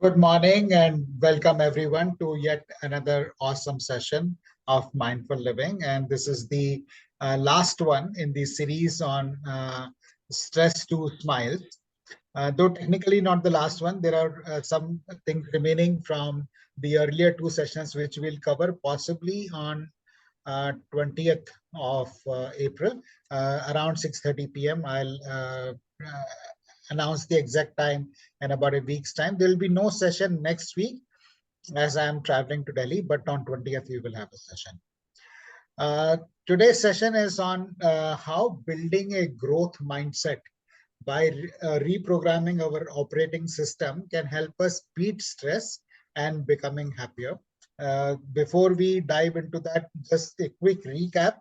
Good morning and welcome everyone to yet another awesome session of mindful living. And this is the last one in the series on stress to smiles. Though technically not the last one, there are some things remaining from the earlier two sessions which we'll cover possibly on 20th of April around 6:30 p.m. I'll announce the exact time in about a week's time. There will be no session next week as I am traveling to Delhi, but on 20th we will have a session. Uh, Today's session is on how building a growth mindset by reprogramming our operating system can help us beat stress and becoming happier. Before we dive into that, just a quick recap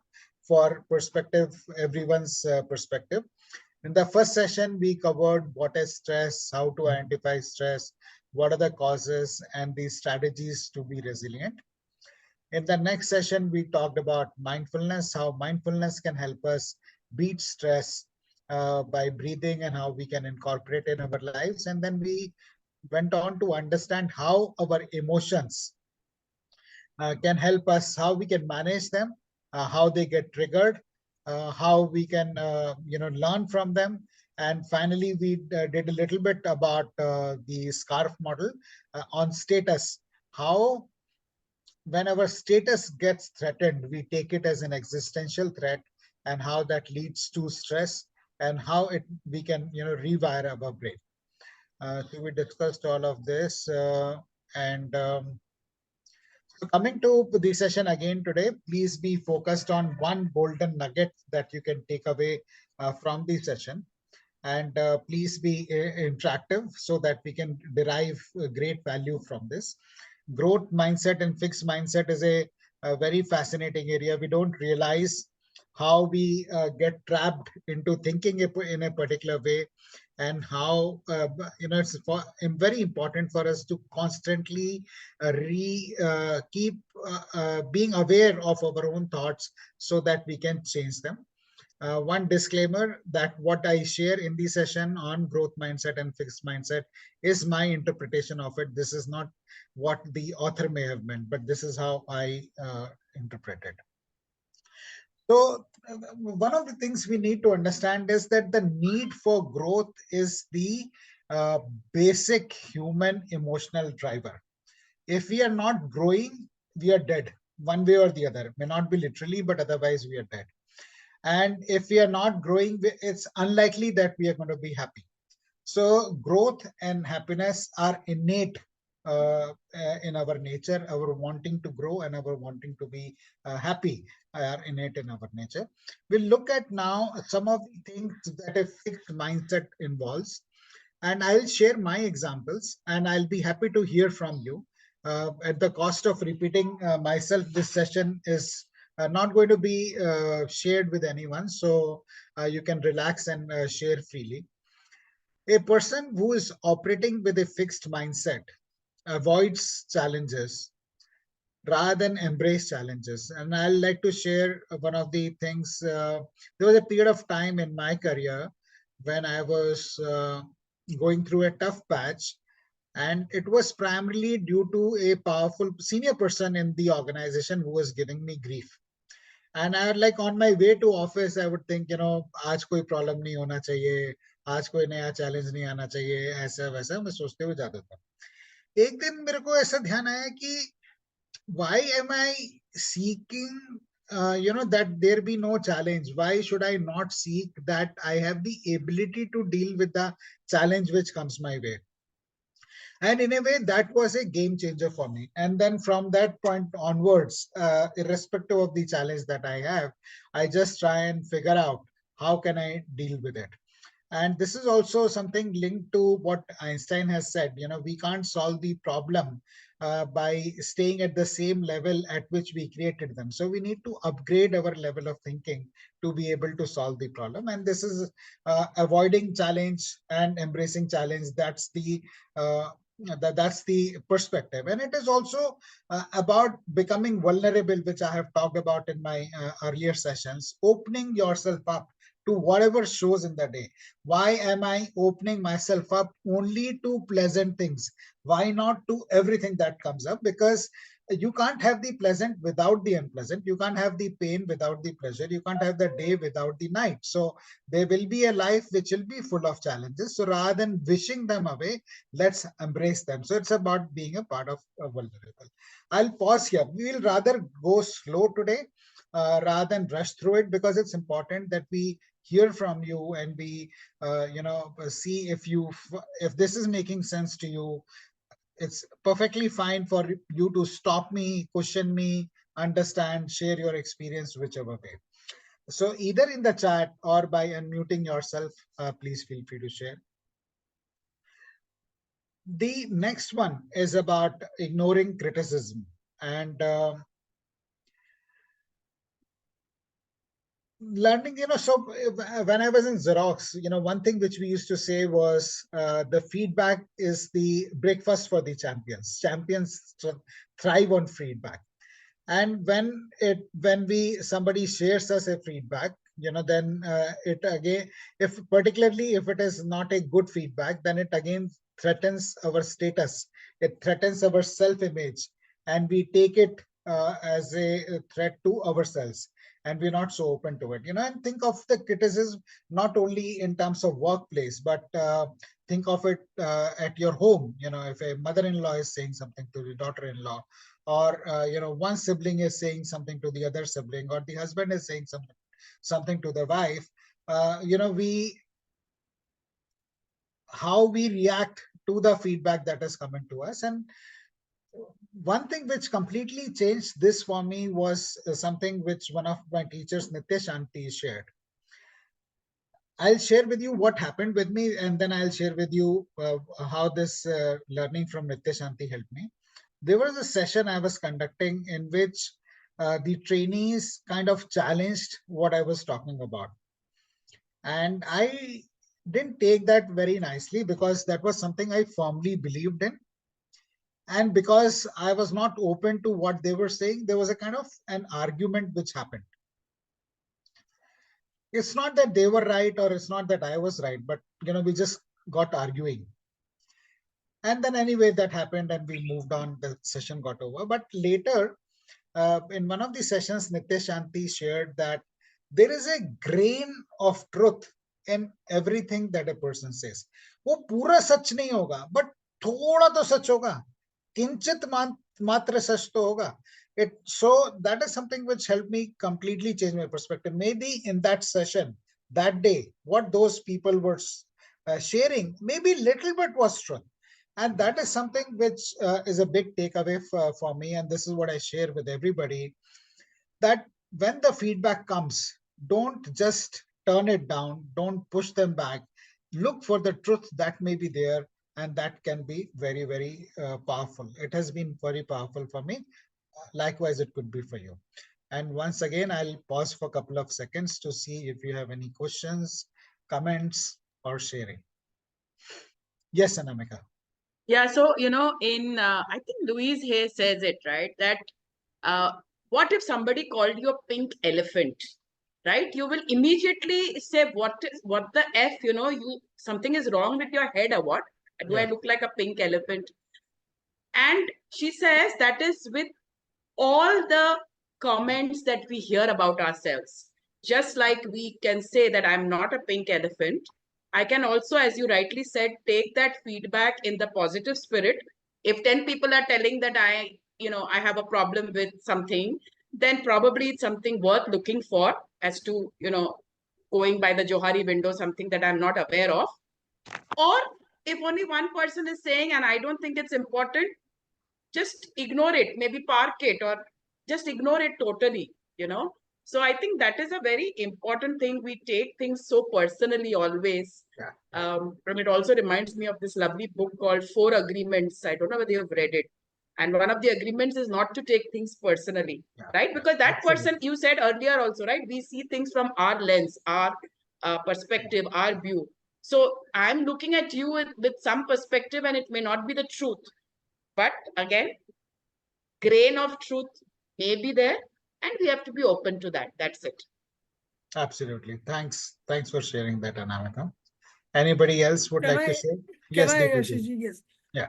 for perspective, everyone's perspective. In the first session, we covered what is stress, how to identify stress, what are the causes, and the strategies to be resilient. In the next session, we talked about mindfulness, how mindfulness can help us beat stress by breathing and how we can incorporate in our lives. And then we went on to understand how our emotions can help us, how we can manage them, how they get triggered, how we can learn from them. And finally, we did a little bit about the SCARF model on status, how when our status gets threatened, we take it as an existential threat, and how that leads to stress, and how we can rewire our brain. So we discussed all of this, and so coming to the session again today, please be focused on one golden nugget that you can take away from the session. And please be interactive so that we can derive great value from this. Growth mindset and fixed mindset is a very fascinating area. We don't realize how we get trapped into thinking in a particular way, and how it's very important for us to constantly keep being aware of our own thoughts so that we can change them. One disclaimer that what I share in the session on growth mindset and fixed mindset is my interpretation of it. This is not what the author may have meant, but this is how I interpret it. So one of the things we need to understand is that the need for growth is the uh, basic human emotional driver. If we are not growing, we are dead one way or the other. May not be literally, but otherwise we are dead. And if we are not growing, it's unlikely that we are going to be happy. So growth and happiness are innate in our nature. Our wanting to grow and our wanting to be happy are innate in our nature. We'll look at now some of the things that a fixed mindset involves. And I'll share my examples, and I'll be happy to hear from you. At the cost of repeating myself, this session is not going to be shared with anyone, so you can relax and share freely. A person who is operating with a fixed mindset avoids challenges rather than embrace challenges. And I'd like to share one of the things. There was a period of time in my career when I was going through a tough patch, and it was primarily due to a powerful senior person in the organization who was giving me grief. And I would, like, on my way to office, I would think, आज कोई problem नहीं होना चाहिए, आज कोई नया challenge नहीं आना चाहिए, ऐसा वैसा मैं सोचते हुए जाता था. एक दिन मेरे को ऐसा ध्यान आया कि why am I seeking that there be no challenge? Why should I not seek that I have the ability to deal with the challenge which comes my way? And in a way, that was a game changer for me. And then from that point onwards, irrespective of the challenge that I have, I just try and figure out how can I deal with it. And this is also something linked to what Einstein has said. We can't solve the problem by staying at the same level at which we created them. So we need to upgrade our level of thinking to be able to solve the problem. And this is avoiding challenge and embracing challenge. That's the perspective. And it is also about becoming vulnerable, which I have talked about in my earlier sessions, opening yourself up to whatever shows in the day? Why am I opening myself up only to pleasant things? Why not to everything that comes up? Because you can't have the pleasant without the unpleasant. You can't have the pain without the pleasure. You can't have the day without the night. So there will be a life which will be full of challenges. So rather than wishing them away, let's embrace them. So it's about being a part of a vulnerable. I'll pause here. We will rather go slow today rather than rush through it, because it's important that we hear from you and we see if this is making sense to you. It's perfectly fine for you to stop me, question me, understand, share your experience, whichever way. So either in the chat or by unmuting yourself, please feel free to share. The next one is about ignoring criticism. And learning, so when I was in Xerox, one thing which we used to say was the feedback is the breakfast for the champions. Champions thrive on feedback. And when somebody shares us a feedback, then it again, particularly if it is not a good feedback, then it again threatens our status. It threatens our self-image, and we take it as a threat to ourselves, and we're not so open to it. And think of the criticism not only in terms of workplace, but think of it at your home. If a mother-in-law is saying something to the daughter-in-law, or one sibling is saying something to the other sibling, or the husband is saying something to the wife, how we react to the feedback that is coming to us. And one thing which completely changed this for me was something which one of my teachers, Nitya Shanti, shared. I'll share with you what happened with me, and then I'll share with you how this learning from Nitya Shanti helped me. There was a session I was conducting in which the trainees kind of challenged what I was talking about. And I didn't take that very nicely, because that was something I firmly believed in. And because I was not open to what they were saying, there was a kind of an argument which happened. It's not that they were right or it's not that I was right, but we just got arguing. And then anyway, that happened and we moved on. The session got over. But later, in one of the sessions, Nitya Shanti shared that there is a grain of truth in everything that a person says. वो पूरा सच नहीं होगा, but थोड़ा तो सच होगा. किंचित मात्र सच तो होगा. So that is something which helped me completely change my perspective. Maybe in that session, that day, what those people were sharing, maybe little bit was truth. And that is something which is a big takeaway for me. And this is what I share with everybody, that when the feedback comes, don't just turn it down, don't push them back. Look for the truth that may be there, and that can be very, very powerful. It has been very powerful for me. Likewise, it could be for you. And once again, I'll pause for a couple of seconds to see if you have any questions, comments, or sharing. Yes, Anamika. Yeah, so, I think Louise here says it, right? That what if somebody called you a pink elephant, right? You will immediately say, what the F, something is wrong with your head or what? Do I look like a pink elephant? And she says that is with all the comments that we hear about ourselves. Just like we can say that I'm not a pink elephant, I can also, as you rightly said, take that feedback in the positive spirit. If 10 people are telling that I have a problem with something, then probably it's something worth looking for, as to, going by the Johari window, something that I'm not aware of. Or if only one person is saying, and I don't think it's important, just ignore it, maybe park it, or just ignore it totally. So I think that is a very important thing. We take things so personally always. And it also reminds me of this lovely book called Four Agreements. I don't know whether you've read it. And one of the agreements is not to take things personally, right? Because that person, you said earlier also, right? We see things from our lens, our perspective, our view. So I'm looking at you with some perspective, and it may not be the truth. But again, grain of truth may be there, and we have to be open to that. That's it. Absolutely. Thanks for sharing that, Anamika. Anybody else would Can like to I, share? can Yes, I, Deepti ji. Ashish ji? Yes. Yeah.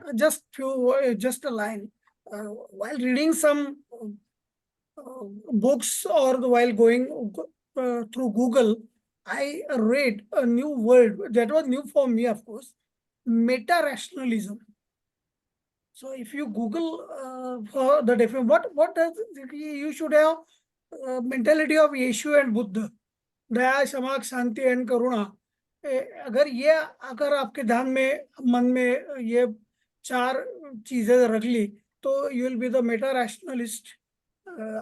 Just a line. While reading some books or while going through Google, I read a new word that was new for me, of course, meta rationalism. So if you Google for the definition, what does you should have mentality of Yeshu and Buddha, दया क्षमा शांति and करुणा. अगर आपके ध्यान में मन में ये चार चीजें रख ली तो you will be the meta rationalist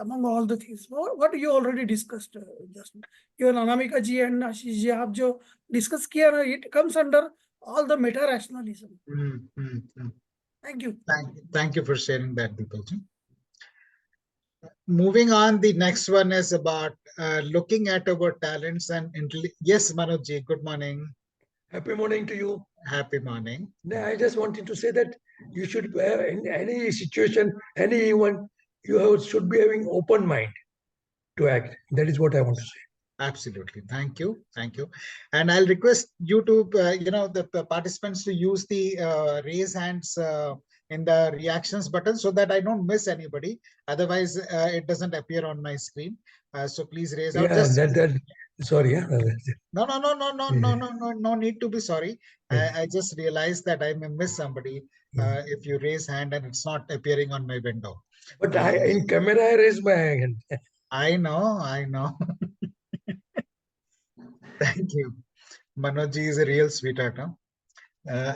among all the things. What you already discussed just even Anamika ji and Ashish ji आप जो discuss किया ना, it comes under all the meta rationalism. Thank you. Thank you for sharing that, Deepti ji. Moving on, the next one is about looking at our talents and yes, Manoj ji, good morning. Happy morning to you. Happy morning. I just wanted to say that you should, in any situation, any event, should be having open mind to act. That is what I want to say. Absolutely. Thank you. Thank you. And I'll request you to, the participants to use the raise hands in the reactions button so that I don't miss anybody. Otherwise, it doesn't appear on my screen. So please raise out. Yeah, sorry. Yeah. No need to be sorry. I just realized that I may miss somebody if you raise hand and it's not appearing on my window. But in camera, I raise my hand. I know. Thank you. Manoj ji is a real sweetheart. Huh?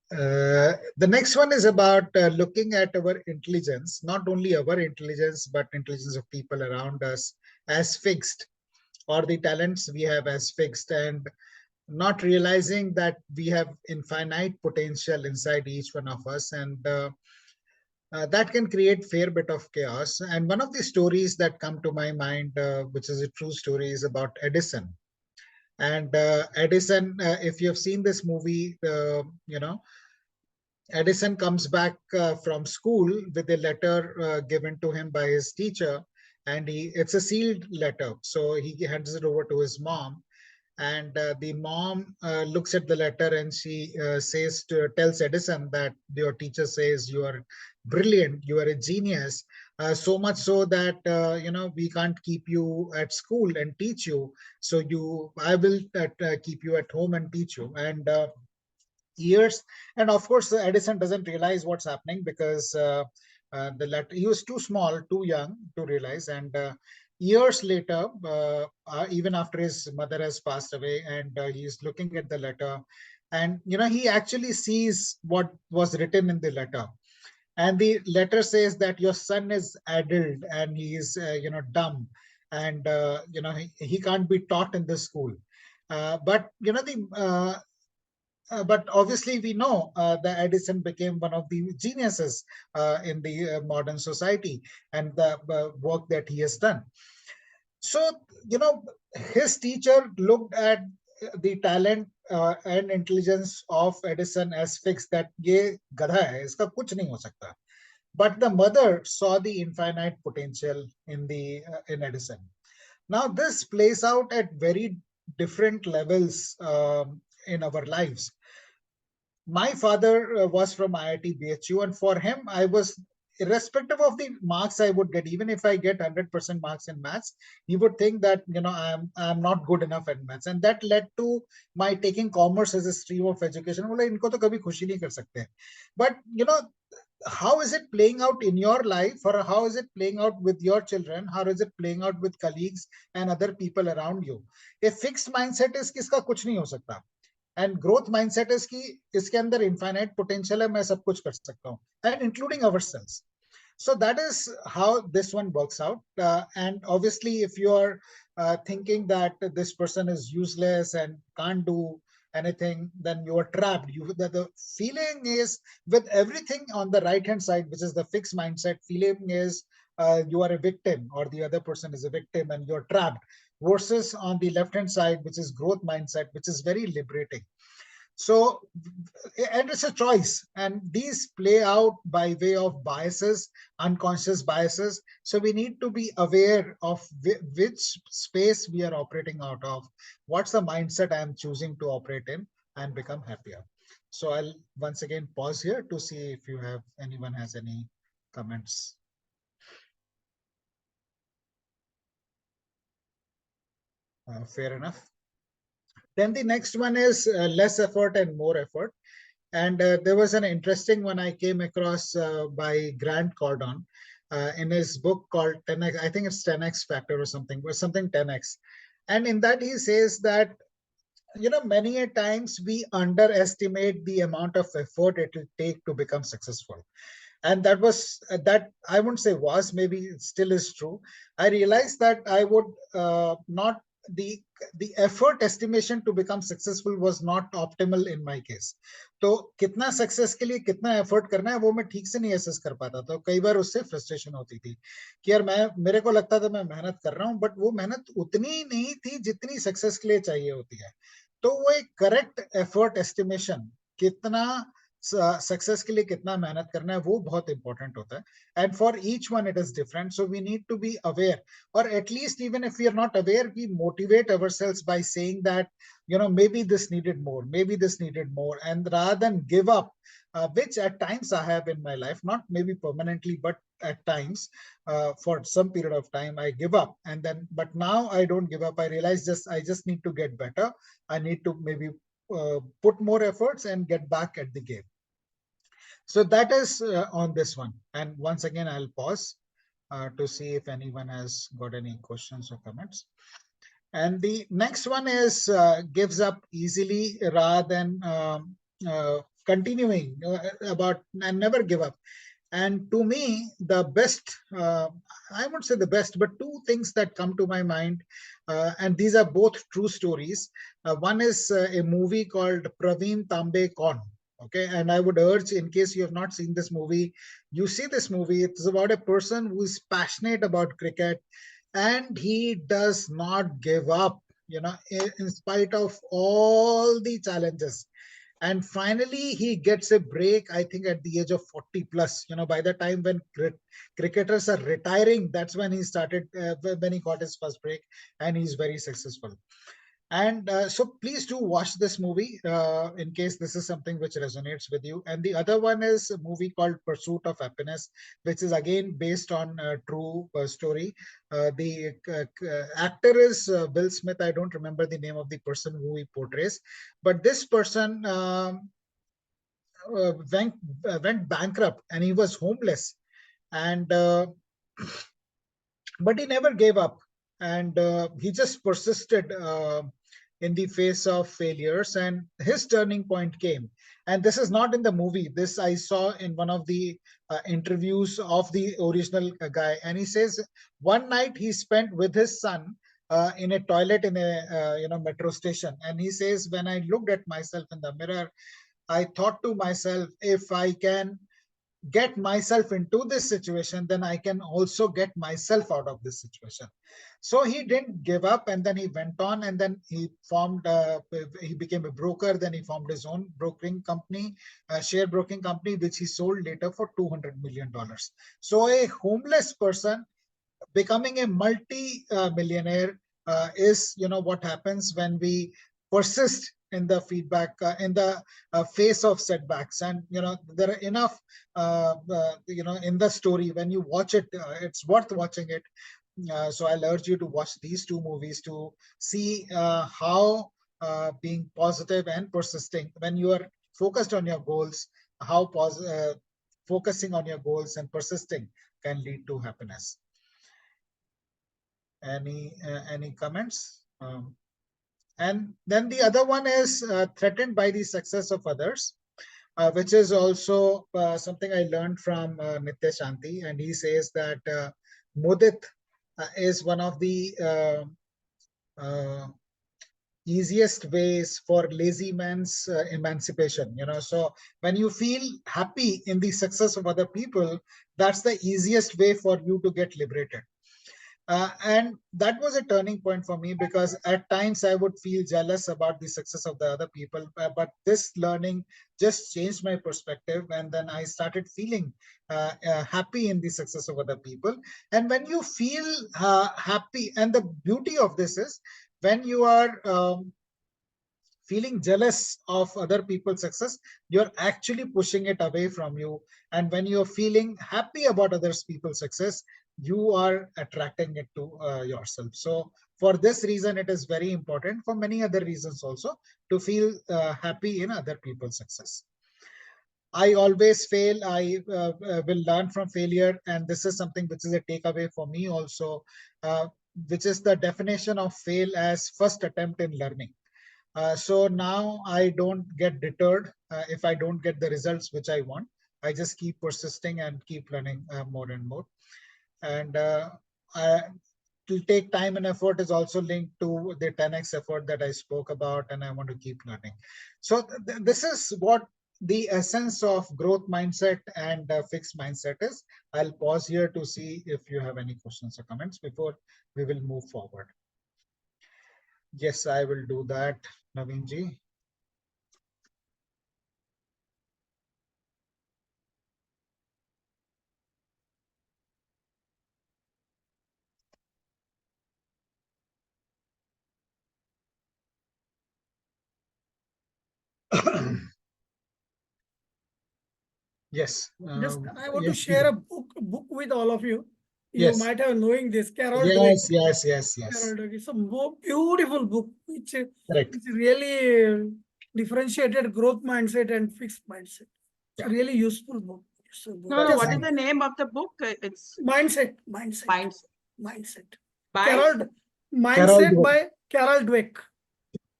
The next one is about looking at our intelligence, not only our intelligence, but intelligence of people around us as fixed, or the talents we have as fixed, and not realizing that we have infinite potential inside each one of us, and that can create fair bit of chaos. And one of the stories that come to my mind, which is a true story, is about Edison. And Edison, if you have seen this movie, Edison comes back from school with a letter given to him by his teacher, and it's a sealed letter. So he hands it over to his mom, and the mom looks at the letter and she tells Edison that your teacher says you are brilliant, you are a genius, so much so that we can't keep you at school and teach you. So I will keep you at home and teach you. And years, and of course Edison doesn't realize what's happening because the letter, he was too small, too young to realize. And years later, even after his mother has passed away, and he's looking at the letter, and he actually sees what was written in the letter. And the letter says that your son is addled and he is dumb, and he can't be taught in the school. But obviously we know that Edison became one of the geniuses in the modern society, and the work that he has done. So, his teacher looked at the talent and intelligence of Edison as fixed, that ye gadha hai, iska kuch nahi ho sakta. But the mother saw the infinite potential in Edison. Now, this plays out at very different levels in our lives. My father was from IIT BHU, and for him, I was, irrespective of the marks I would get, even if I get 100% marks in maths, he would think that I'm not good enough at maths, and that led to my taking commerce as a stream of education. बोले इनको तो कभी खुशी नहीं कर सकते. But how is it playing out in your life, or how is it playing out with your children? How is it playing out with colleagues and other people around you? A fixed mindset is किसका कुछ नहीं हो सकता. And growth mindset is कि इसके अंदर infinite potential है, मैं सब कुछ कर सकता हूँ, and including ourselves. So that is how this one works out. And obviously, if you are thinking that this person is useless and can't do anything, then you are trapped. The feeling is, with everything on the right hand side, which is the fixed mindset, feeling is you are a victim, or the other person is a victim, and you're trapped. Versus on the left hand side, which is growth mindset, which is very liberating. So, and it's a choice, and these play out by way of biases, unconscious biases. So we need to be aware of which space we are operating out of, what's the mindset I'm choosing to operate in, and become happier. So I'll once again pause here to see if anyone has any comments. Fair enough. Then the next one is less effort and more effort. And there was an interesting one I came across by Grant Cardone in his book called 10x. I think it's 10x Factor or something 10x. And in that he says that, many a times we underestimate the amount of effort it will take to become successful. And that I wouldn't say was, maybe it still is true. I realized that I would not the effort estimation to become successful was not optimal in my case. तो कितना success के लिए कितना effort करना है वो मैं ठीक से नहीं असेस कर पाता, तो कई बार उससे फ्रस्ट्रेशन होती थी कि यार मेरे को लगता था मैं मेहनत कर रहा हूँ, बट वो मेहनत उतनी नहीं थी जितनी सक्सेस के लिए चाहिए होती है. तो वो एक करेक्ट एफर्ट एस्टिमेशन, कितना सक्सेस के लिए कितना मेहनत करना है, वो बहुत इंपॉर्टेंट होता है. And for each one it is different, so we need to be aware, or at least even if we are not aware, we motivate ourselves by saying that, maybe this needed more, maybe this needed more, and rather than give up, which at times I have in my life, not maybe permanently, but at times for some period of time I give up, and then, but now I don't give up. I realize I just need to get better. I need to maybe put more efforts and get back at the game. So that is on this one. And once again, I'll pause to see if anyone has got any questions or comments. And the next one is gives up easily rather than continuing about and never give up. And to me, the best, I won't say the best, but two things that come to my mind, and these are both true stories. One is a movie called Praveen Tambe Kaun. Okay, and I would urge, in case you have not seen this movie, you see this movie. It's about a person who is passionate about cricket, and he does not give up, in spite of all the challenges. And finally, he gets a break, I think, at the age of 40 plus. By the time when cricketers are retiring, that's when he started, when he got his first break, and he's very successful. And so please do watch this movie in case this is something which resonates with you. And the other one is a movie called Pursuit of Happiness, which is again based on a true story. The actor is Will Smith. I don't remember the name of the person who he portrays, but this person went bankrupt and he was homeless. And but he never gave up, and he just persisted in the face of failures, and his turning point came. And this is not in the movie. This I saw in one of the interviews of the original guy, and he says one night he spent with his son in a toilet in a metro station, and he says, when I looked at myself in the mirror, I thought to myself, if I can get myself into this situation, then I can also get myself out of this situation. So he didn't give up, and then he went on, and then he he became a broker. Then he formed his own brokering company, share broking company, which he sold later for $200 million. So a homeless person becoming a multi-millionaire is, what happens when we persist in the feedback, in the face of setbacks. And, there are enough, in the story, when you watch it, it's worth watching it. So I'll urge you to watch these two movies to see how being positive and persisting, when you are focused on your goals, how focusing on your goals and persisting can lead to happiness. Any comments? And then the other one is threatened by the success of others, which is also something I learned from Nitya Shanti. And he says that Mudit is one of the easiest ways for lazy man's emancipation. So when you feel happy in the success of other people, that's the easiest way for you to get liberated. And that was a turning point for me, because at times I would feel jealous about the success of the other people. But this learning just changed my perspective. And then I started feeling happy in the success of other people. And when you feel happy, and the beauty of this is when you are feeling jealous of other people's success, you're actually pushing it away from you. And when you're feeling happy about others people's success, you are attracting it to yourself. So for this reason, it is very important, for many other reasons also, to feel happy in other people's success. I always fail. I will learn from failure. And this is something which is a takeaway for me also, which is the definition of fail as first attempt in learning. So now I don't get deterred if I don't get the results which I want. I just keep persisting and keep learning more and more. And to take time and effort is also linked to the 10x effort that I spoke about, and I want to keep learning. So this is what the essence of growth mindset and fixed mindset is. I'll pause here to see if you have any questions or comments before we will move forward. Yes, I will do that, Naveen ji. Yes. Just I want to Yes, share please. a book with all of you. You Yes. might have knowing this, Carol Dweck. Yes, yes, yes, yes. Carol Dweck. It's a beautiful book which Correct. really differentiated growth mindset and fixed mindset. It's Yeah. a really useful book. So No, just what is the name of the book? It's mindset. Mindset. By? Carol Carol Mindset Dweck. by Carol Dweck.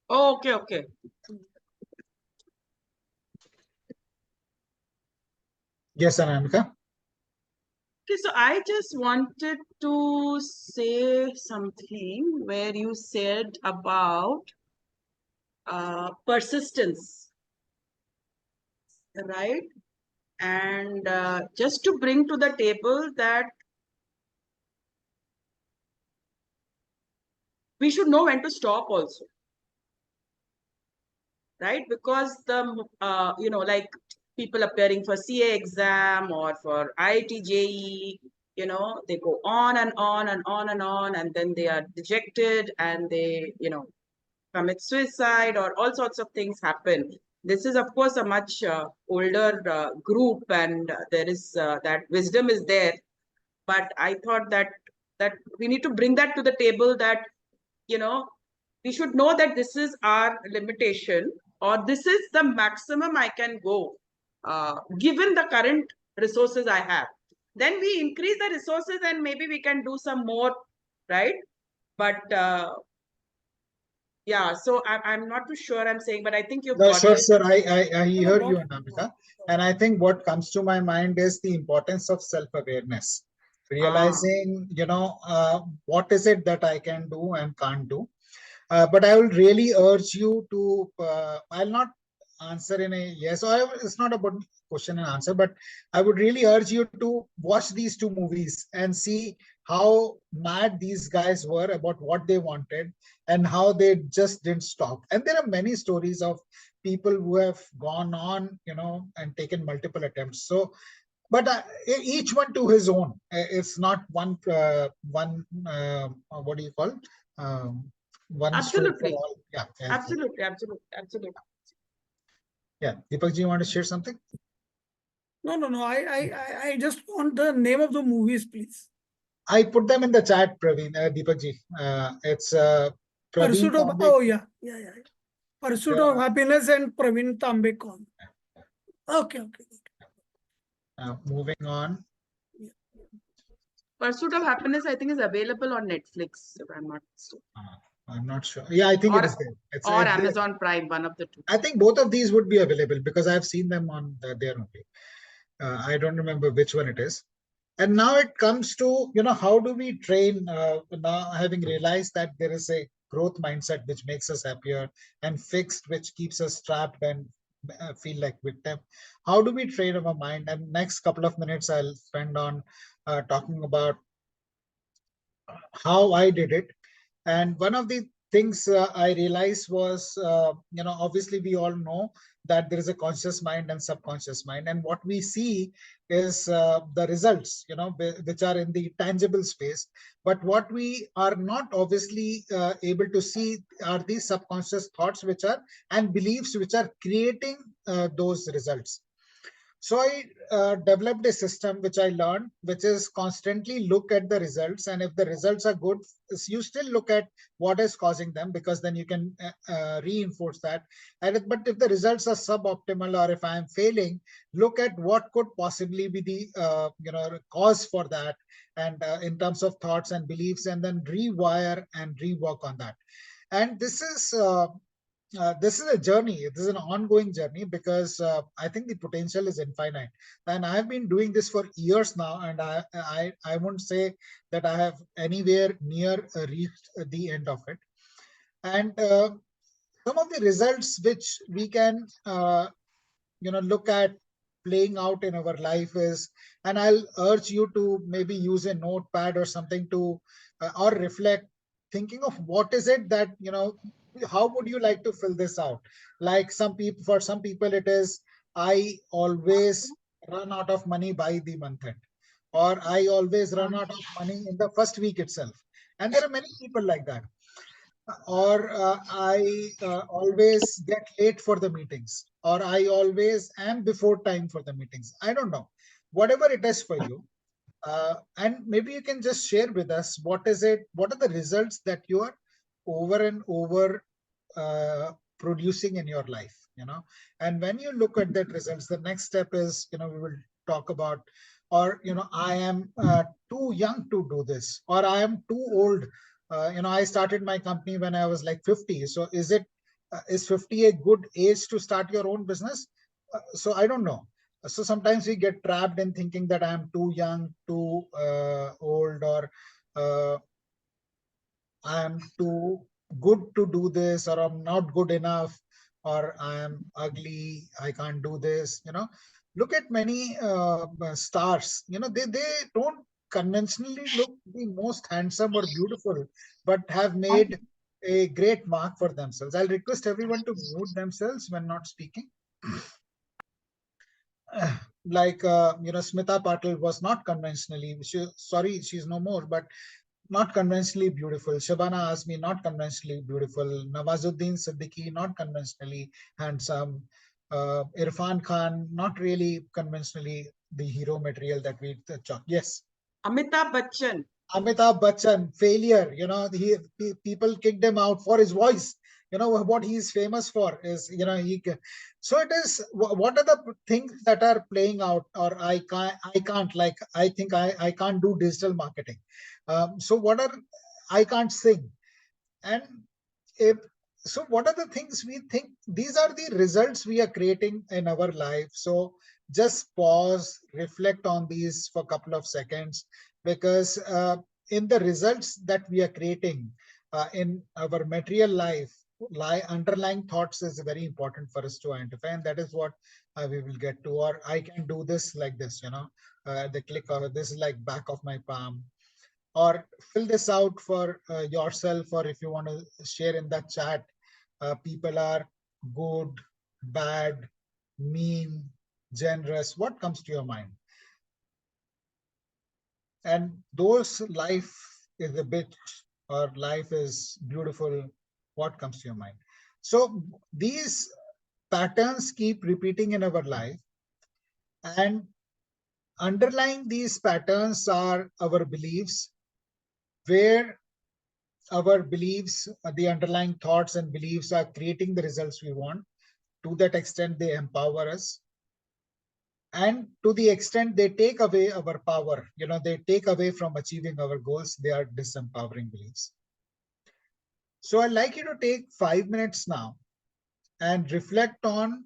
Oh, okay, okay. Yes, Anamika. Okay, so I just wanted to say something where you said about persistence, right? And just to bring to the table that we should know when to stop also, right? Because the, like people appearing for CA exam or for IIT JEE, they go on and on and on and on, and then they are dejected and they, commit suicide, or all sorts of things happen. This is, of course, a much older group, and there is that wisdom is there. But I thought that we need to bring that to the table, that we should know that this is our limitation, or this is the maximum I can go, given the current resources I have. Then we increase the resources and maybe we can do some more, right? But yeah, so I'm not too sure I'm saying, but I think you've No, got sure, it. sir. I No, hear you, got it. Anamika. And I think what comes to my mind is the importance of self-awareness. Realizing, what is it that I can do and can't do. But I will really urge you to, I'll not answer in a yes, or it's not about question and answer, but I would really urge you to watch these two movies and see how mad these guys were about what they wanted and how they just didn't stop. And there are many stories of people who have gone on, and taken multiple attempts. So, but each one to his own. It's not what do you call? Um, One stroke for Absolutely. all. Yeah. Absolutely. Absolutely. Absolutely. Yeah. Deepak ji, you want to share something? No. I just want the name of the movies, please. I put them in the chat, Praveen, Deepak ji. It's Praveen Pursuit of Tambe. yeah. Pursuit of Happiness and Praveen Tambe. Okay. Moving on. Pursuit of Happiness, I think, is available on Netflix, if I'm not mistaken. I'm not sure. Yeah, I think it is there. It's Or there. Amazon Prime, one of the two. I think both of these would be available because I've seen them on there only. I don't remember which one it is. And now it comes to, how do we train, now having realized that there is a growth mindset which makes us happier, and fixed which keeps us trapped and feel like victim. How do we train our mind? And next couple of minutes I'll spend on talking about how I did it. And one of the things I realized was, obviously we all know that there is a conscious mind and subconscious mind. And what we see is the results, which are in the tangible space. But what we are not obviously able to see are these subconscious thoughts, and beliefs, which are creating those results. So I developed a system which I learned, which is constantly look at the results. And if the results are good, you still look at what is causing them, because then you can reinforce that. But if the results are suboptimal, or if I am failing, look at what could possibly be the cause for that, and in terms of thoughts and beliefs, and then rewire and rework on that. And this is a journey. This is an ongoing journey, because I think the potential is infinite. And I've been doing this for years now, and I won't say that I have anywhere near reached the end of it. And some of the results which we can look at playing out in our life is, and I'll urge you to maybe use a notepad or something to or reflect, thinking of what is it that how would you like to fill this out. Like for some people it is, I always run out of money by the month end, or I always run out of money in the first week itself. And there are many people like that. Or I always get late for the meetings, or I always am before time for the meetings. I don't know. Whatever it is for you. And maybe you can just share with us what are the results that you are over and over producing in your life, and when you look at that results, the next step is, we will talk about, or I am too young to do this, or I am too old. I started my company when I was like 50. So is 50 a good age to start your own business? So I don't know. So sometimes we get trapped in thinking that I'm too young, too old, or I'm too good to do this, or I'm not good enough, or I'm ugly, I can't do this. Look at many stars. They don't conventionally look the most handsome or beautiful, but have made a great mark for themselves. I'll request everyone to mute themselves when not speaking. Like Smita Patil was not conventionally, she's no more, but not conventionally beautiful. Shabana Azmi, not conventionally beautiful. Nawazuddin Siddiqui, not conventionally handsome. Irfan Khan, not really conventionally the hero material that we chalk. Yes. Amitabh Bachchan. Amitabh Bachchan, failure. People kicked him out for his voice. What he's famous for is, so it is, what are the things that are playing out, or I can't, like, I think I can't do digital marketing. So I can't sing. And if, so what are the things we think? These are the results we are creating in our life. So just pause, reflect on these for a couple of seconds, because in the results that we are creating in our material life, underlying thoughts is very important for us to identify, and that is what we will get to. Or I can do this like this, the click of this is like back of my palm. Or fill this out for yourself, or if you want to share in the chat. People are good, bad, mean, generous. What comes to your mind? And those, life is a bitch, or life is beautiful. What comes to your mind? So these patterns keep repeating in our life, and underlying these patterns are our beliefs, where our beliefs, the underlying thoughts and beliefs are creating the results we want. To that extent, they empower us. And to the extent they take away our power, they take away from achieving our goals, they are disempowering beliefs. So I'd like you to take 5 minutes now and reflect on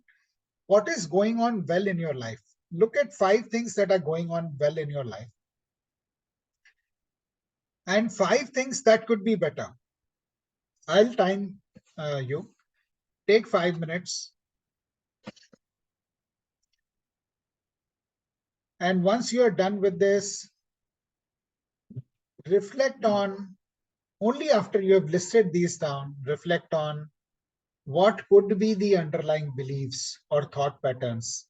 what is going on well in your life. Look at 5 things that are going on well in your life, and 5 things that could be better. I'll time you. Take 5 minutes. And once you are done with this, reflect on, only after you have listed these down, reflect on what could be the underlying beliefs or thought patterns.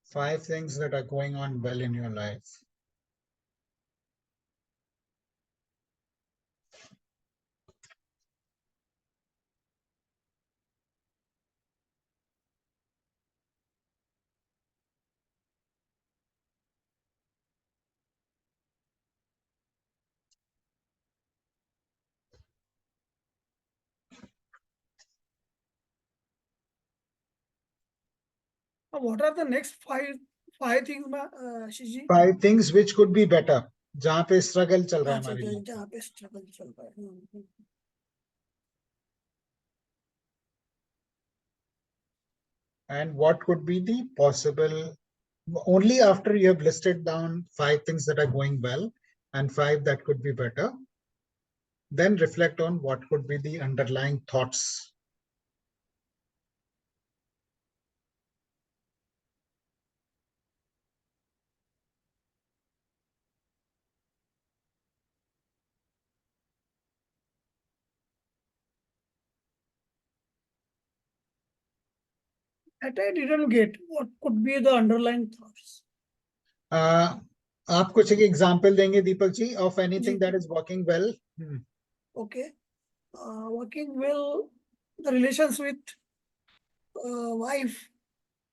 Five things that are going on well in your life. What are the next five things, Ashish ji? Five things which could be better. जहाँ पे struggle चल रहा है अच्छा, हमारे लिए. जहाँ पे struggle चल रहा है. And what could be the possible, only after you have listed down five things that are going well and five that could be better, then reflect on what could be the underlying thoughts. That I didn't get. What could be the underlying thoughts? आप कुछ एक example देंगे Deepak ji of anything ji. that is working well? Okay. Working well, the relations with wife,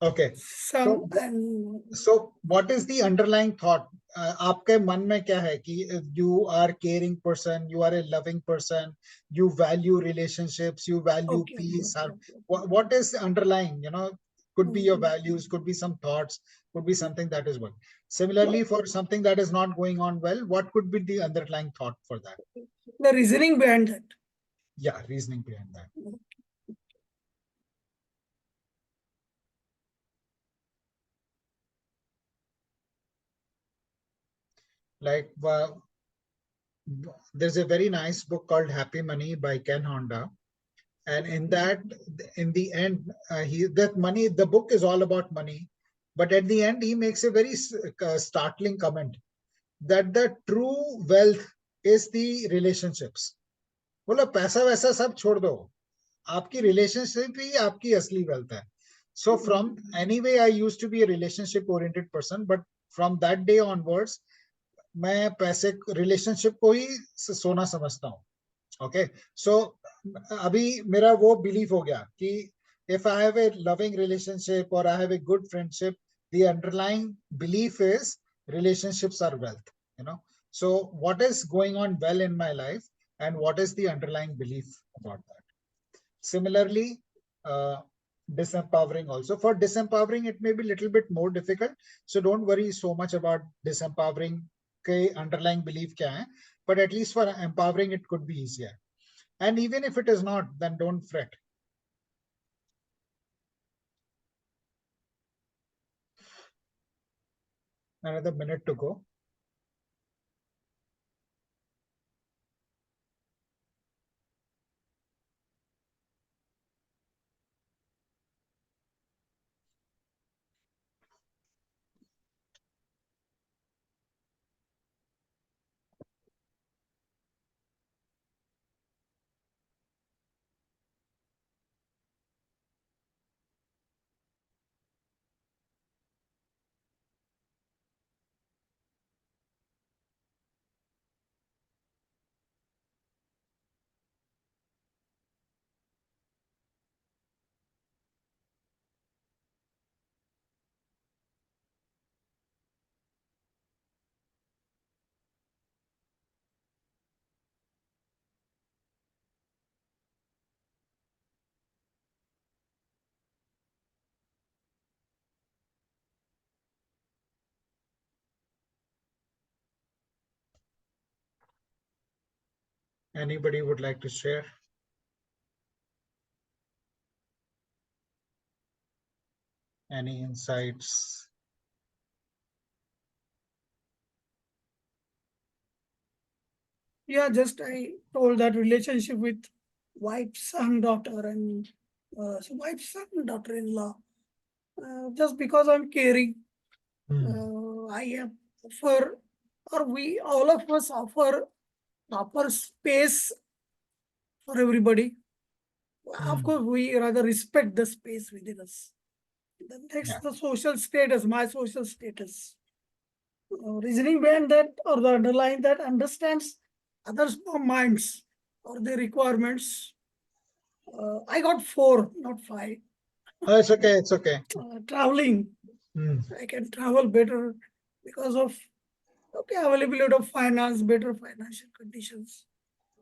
Okay. son, and So what is the underlying thought? आपके मन में क्या है कि you are caring person, you are a loving person, you value relationships, you value okay, peace. okay. What is underlying? Could be your Mhm. values, could be some thoughts, could be something that is working. Similarly, for something that is not going on well, what could be the underlying thought for that? The reasoning behind that. Yeah, reasoning behind that. Like there's a very nice book called Happy Money by Ken Honda. And in that, in the end, the book is all about money, but at the end he makes a very startling comment that the true wealth is the relationships. बोला पैसा वैसा सब छोड़ दो, आपकी relationship ही आपकी असली wealth है. So from anyway I used to be a relationship oriented person, but from that day onwards मैं पैसे relationship को ही सोना समझता हूँ. Okay, so अभी मेरा वो belief हो गया कि if I have a loving relationship or I have a good friendship, the underlying belief is relationships are wealth. So what is going on well in my life and what is the underlying belief about that? Similarly, disempowering also. For disempowering, it may be a little bit more difficult. So don't worry so much about disempowering के underlying belief क्या है, but at least for empowering, it could be easier. And even if it is not, then don't fret. Another minute to go. Anybody would like to share? Any insights? Yeah, just I told that relationship with wife, son, daughter, and wife, son, daughter-in-law. Just because I'm caring, I am offer, or we all of us offer proper space for everybody. Of course, we rather respect the space within us. Then next, Yeah. the social status, my social status. Reasoning behind that, or the underlying that, understands others' minds or their requirements. I got 4, not 5. Oh, it's okay. It's okay. Traveling, I can travel better because of availability of finance, better financial conditions,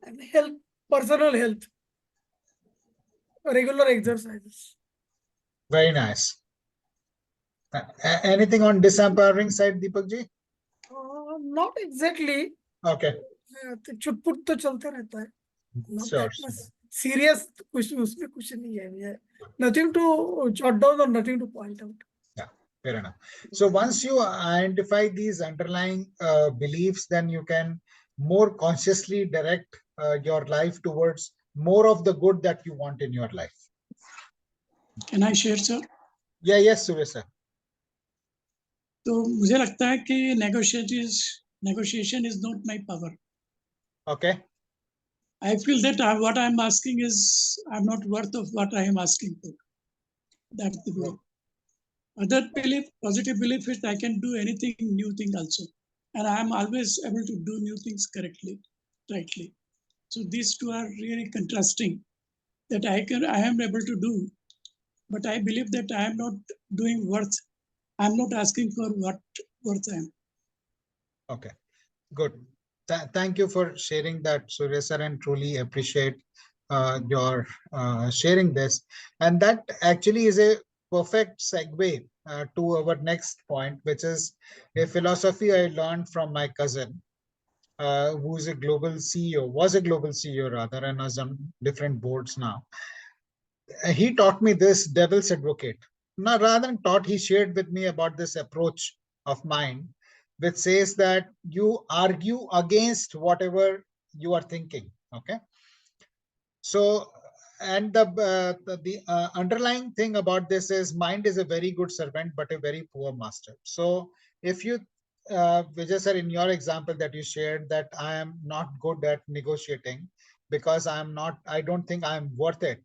and health, personal health, regular exercises. Very nice. Anything on disempowering side, Deepak ji? Not exactly. Okay. चुटपुट तो चलते रहता है. Not Sure. that much serious कुछ उसमें कुछ नहीं है. Nothing to jot down or nothing to point out. Yeah, fair enough. So once you identify these underlying beliefs, then you can more consciously direct your life towards more of the good that you want in your life. Can I share, sir? Yeah, yes, Surya sir. तो मुझे लगता है कि negotiation is not my power. Okay. I feel that what I am asking is I'm not worth of what I am asking for. That's the belief. Other belief, positive belief is I can do anything, new thing also. And I am always able to do new things correctly, rightly. So these two are really contrasting that I am able to do, but I believe that I am not doing worth. I'm not asking for what worth I am. Okay, good. Thank you for sharing that, Surya sir, and truly appreciate your sharing this. And that actually is a perfect segue to our next point, which is a philosophy I learned from my cousin, who's a global CEO, was a global CEO rather, and is on different boards now. He taught me this devil's advocate. Now, rather than taught, he shared with me about this approach of mine, which says that you argue against whatever you are thinking. Okay. So, and the underlying thing about this is mind is a very good servant, but a very poor master. So if you, Vijay sir, in your example that you shared, that I am not good at negotiating because I don't think I'm worth it.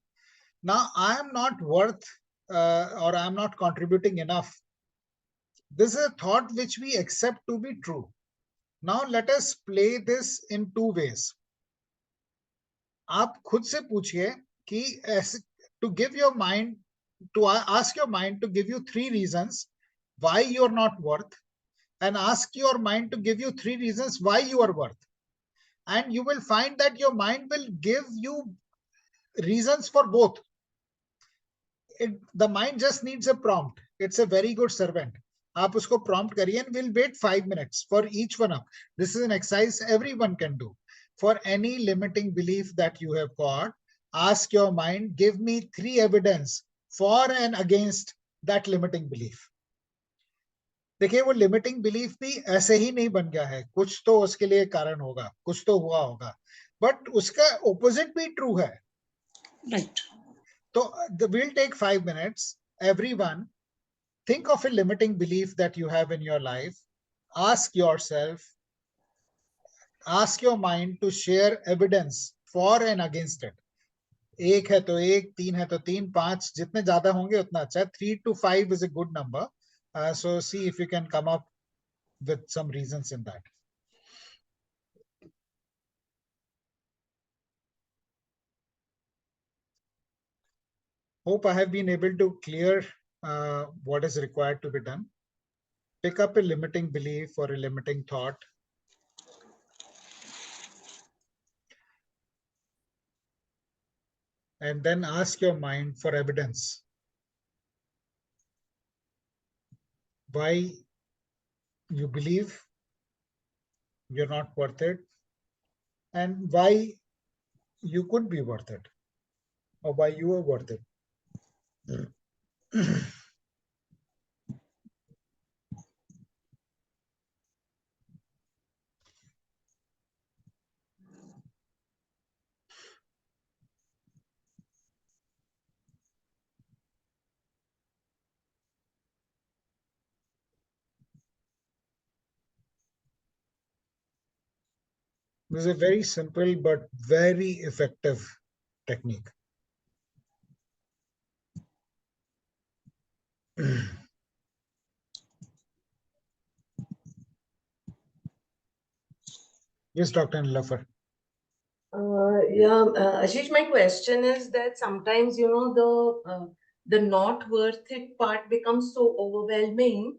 Now I am not worth or I'm not contributing enough. This is a thought which we accept to be true. Now let us play this in 2 ways. आप खुद से पूछिए कि to give your mind, to ask your mind to give you 3 reasons why you're not worth, and ask your mind to give you 3 reasons why you are worth. And you will find that your mind will give you reasons for both. The mind just needs a prompt. It's a very good servant. आप उसको prompt करिए and we'll wait 5 minutes for each one of. This is an exercise everyone can do. For any limiting belief that you have got, ask your mind, give me 3 evidence for and against that limiting belief. देखिए वो limiting belief भी ऐसे ही नहीं बन गया है, कुछ तो उसके लिए कारण होगा, कुछ तो हुआ होगा, but उसका opposite भी true है. Right. So we'll take 5 minutes. Everyone, think of a limiting belief that you have in your life. Ask yourself, ask your mind to share evidence for and against it. 1 है तो 1, 3 है तो 3, 5 जितने ज्यादा होंगे उतना अच्छा है. 3 to 5 is a good number. So see if you can come up with some reasons in that. Hope I have been able to clear what is required to be done. Pick up a limiting belief or a limiting thought. And then ask your mind for evidence. Why you believe you're not worth it, and why you could be worth it, or why you are worth it. This is a very simple but very effective technique. Yes, Dr. Nilofer. Ashish, my question is that sometimes, you know, the not worth it part becomes so overwhelming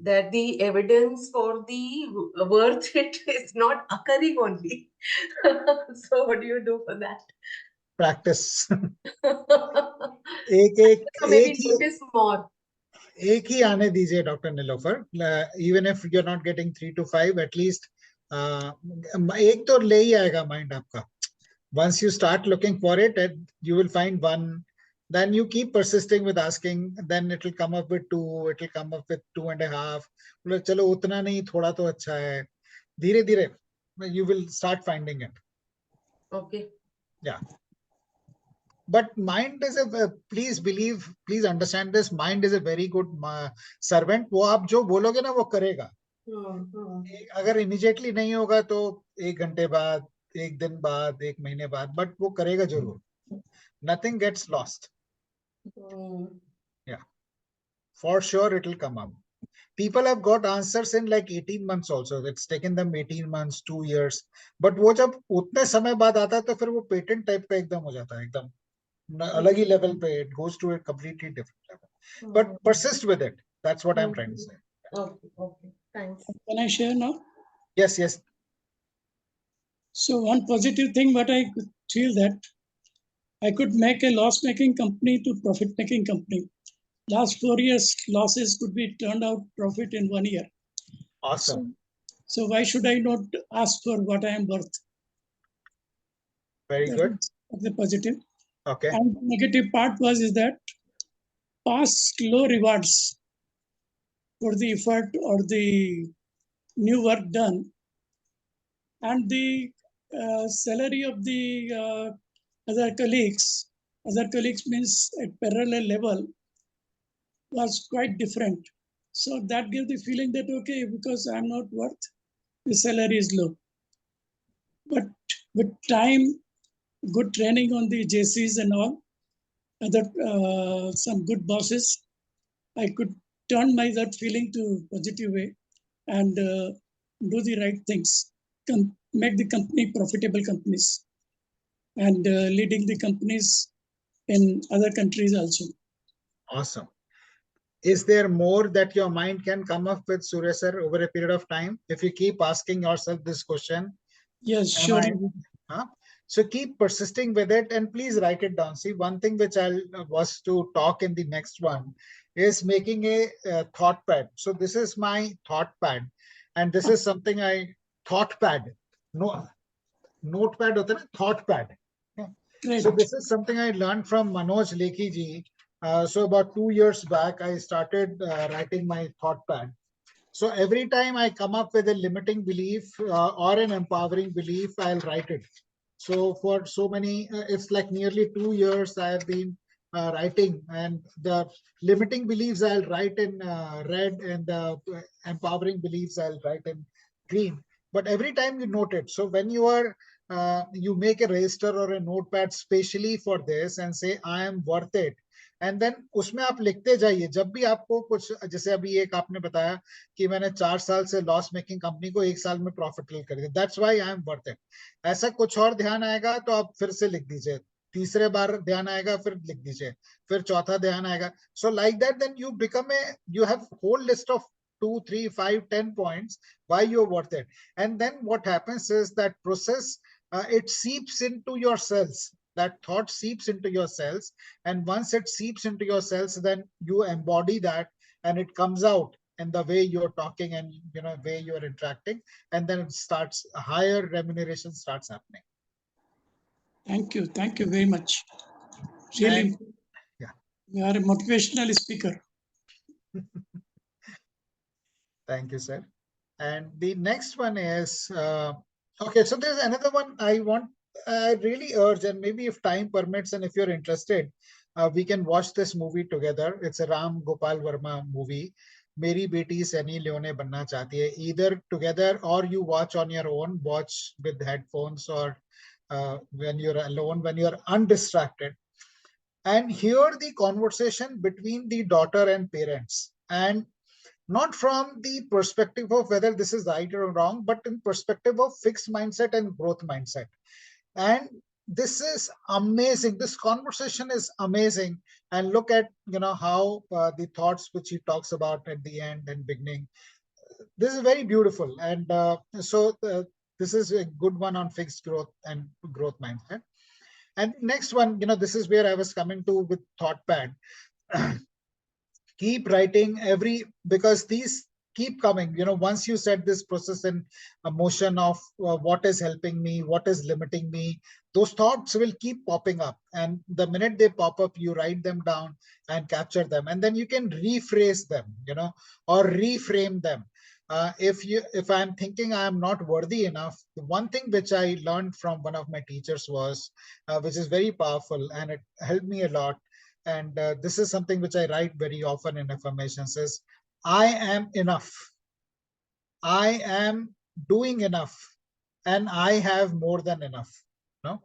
that the evidence for the worth it is not occurring only. So what do you do for that? Practice. So एक एक maybe एक ही notice more. एक ही आने दीजिए doctor Nilofar. Even if you're not getting 3 to 5, at least एक तो ले ही आएगा माइंड आपका. Once you start looking for it, you will find one. Then you keep persisting with asking. Then it will come up with 2. It will come up with 2.5. बोले चलो उतना नहीं, थोड़ा तो अच्छा है. धीरे धीरे you will start finding it. Okay. Yeah. But mind is please understand this. Mind is a very good servant. वो आप जो बोलोगे ना वो करेगा. अगर immediately नहीं होगा तो 1 घंटे बाद, 1 दिन बाद, 1 महीने बाद, but वो करेगा जरूर. Nothing gets lost. Yeah, for sure it will come up. People have got answers in like 18 months also. It's taken them 18 months, 2 years. But वो जब उतने समय बाद आता है तो फिर वो पेटेंट टाइप का एकदम हो जाता है, एकदम अलग ही लेवल पे. It goes to a completely different level. But persist with it. That's what I'm trying to say. Okay. Thanks. Can I share now? Yes, yes. So one positive thing, what I could feel that I could make a loss-making company to profit-making company. Last 4 years, losses could be turned out profit in 1 year. Awesome. So why should I not ask for what I am worth? Very good. That's the positive. Okay. And the negative part is that past low rewards for the effort or the new work done, and the salary of the other colleagues means at parallel level, was quite different. So that gave the feeling that, okay, because I'm not worth, the salary is low. But with time, good training on the JCs and all, other some good bosses, I could turn my that feeling to positive way and do the right things, make the company profitable companies, and leading the companies in other countries also. Awesome. Is there more that your mind can come up with, Surya sir, over a period of time? If you keep asking yourself this question. Yes, sure. So keep persisting with it and please write it down. See, one thing which I was to talk in the next one is making a thought pad. So this is my thought pad, and this is something thought pad. No, notepad hota na, thought pad. So this is something I learned from Manoj Lekhi ji. So about 2 years back, I started writing my thought pad. So every time I come up with a limiting belief or an empowering belief, I'll write it. So for so many, it's like nearly 2 years I have been writing, and the limiting beliefs I'll write in red, and the empowering beliefs I'll write in green. But every time you note it. So when you are, you make a register or a notepad specially for this and say, I am worth it. And then उसमें आप लिखते जाइए जब भी आपको कुछ, जैसे अभी एक आपने बताया कि मैंने 4 साल से लॉस मेकिंग कंपनी को 1 साल में प्रॉफिटेबल कर दिया, that's why I am worth it. ऐसा कुछ और ध्यान आएगा तो आप फिर से लिख दीजिए, तीसरे बार ध्यान आएगा फिर लिख दीजिए, फिर चौथा ध्यान आएगा. So like that then you become you have whole list of 2, 3, 5, 10 points why you're worth it. And then what happens is that process, it seeps into your cells. That thought seeps into your cells, and once it seeps into your cells, then you embody that, and it comes out in the way you're talking and way you're interacting, and then it starts, higher remuneration starts happening. Thank you very much. Really, And yeah, you are a motivational speaker. thank you, sir. And the next one is okay. So there's another one I really urge, and maybe if time permits and if you're interested, we can watch this movie together. It's a Ram Gopal Verma movie. Meri beti Sunny Leone banna chahti hai. Either together or you watch on your own. Watch with headphones or when you're alone, when you're undistracted, and hear the conversation between the daughter and parents. And not from the perspective of whether this is right or wrong, but in perspective of fixed mindset and growth mindset. And this is amazing. This conversation is amazing. And look at how the thoughts which he talks about at the end and beginning. This is very beautiful. And this is a good one on fixed growth and growth mindset. And next one, this is where I was coming to with ThoughtPad. Keep writing because these keep coming. Once you set this process in a motion of what is helping me, what is limiting me, those thoughts will keep popping up, and the minute they pop up, you write them down and capture them, and then you can rephrase them, or reframe them. If I'm thinking I'm not worthy enough, the one thing which I learned from one of my teachers was, which is very powerful and it helped me a lot, and this is something which I write very often in affirmations, is I am enough, I am doing enough, and I have more than enough. No?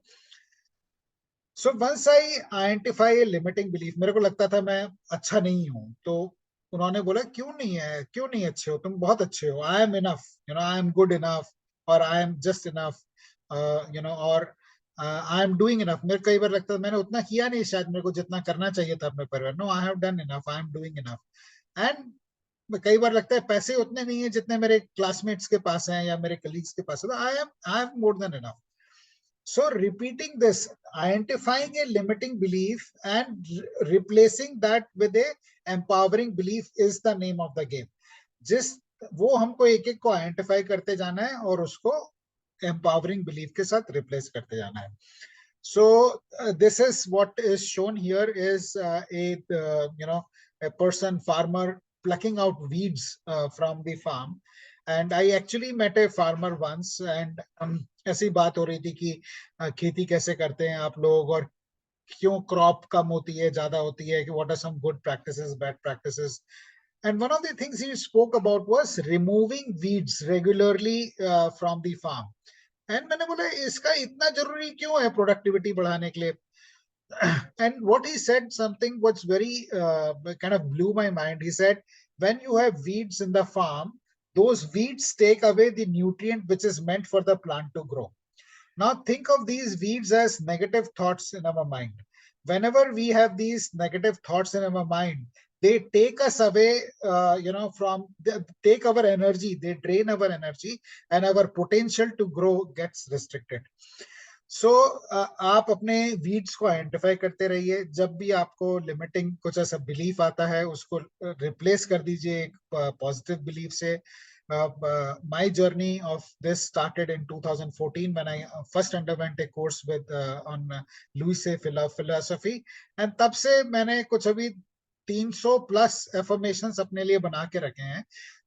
So once I identify a limiting belief, मेरे को लगता था मैं अच्छा नहीं हूँ, तो उन्होंने बोला क्यों नहीं अच्छे हो, तुम बहुत अच्छे हो, I am enough, I am good enough, or I am just enough, or I am doing enough. मेरे कई बार लगता था मैंने उतना किया नहीं शायद मेरे को जितना करना चाहिए था अपने परिवार. No, I have done enough, I am doing enough. And कई बार लगता है पैसे उतने नहीं है जितने मेरे क्लासमेट्स के पास हैं या मेरे कलीग्स के पास है. I have more than enough. So repeating this, identifying a limiting belief and replacing that with a empowering belief is the name of the game. वो हमको एक एक को आइडेंटिफाई करते जाना है और उसको empowering belief के साथ replace करते जाना है. So this is what is shown here is a person, farmer, plucking out weeds from the farm. And I actually met a farmer once, and ऐसी बात हो रही थी कि खेती कैसे करते हैं आप लोग और क्यों क्रॉप कम होती है ज्यादा होती है, what are some good practices, bad practices. And one of the things he spoke about was removing weeds regularly from the farm. And मैंने बोला इसका इतना जरूरी क्यों है प्रोडक्टिविटी बढ़ाने के लिए. And what he said, something was very kind of blew my mind. He said, when you have weeds in the farm, those weeds take away the nutrient which is meant for the plant to grow. Now think of these weeds as negative thoughts in our mind. Whenever we have these negative thoughts in our mind, they take us away, take our energy, they drain our energy, and our potential to grow gets restricted. सो आप अपने weeds को identify करते रहिए. जब भी आपको limiting कुछ ऐसा बिलीफ आता है उसको रिप्लेस कर दीजिए एक पॉजिटिव बिलीफ से. My journey of this started in 2014 when I first underwent a course with on Louis philosophy, and तब से मैंने कुछ अभी 300 प्लस एफर्मेशंस अपने लिए बना के रखे हैं,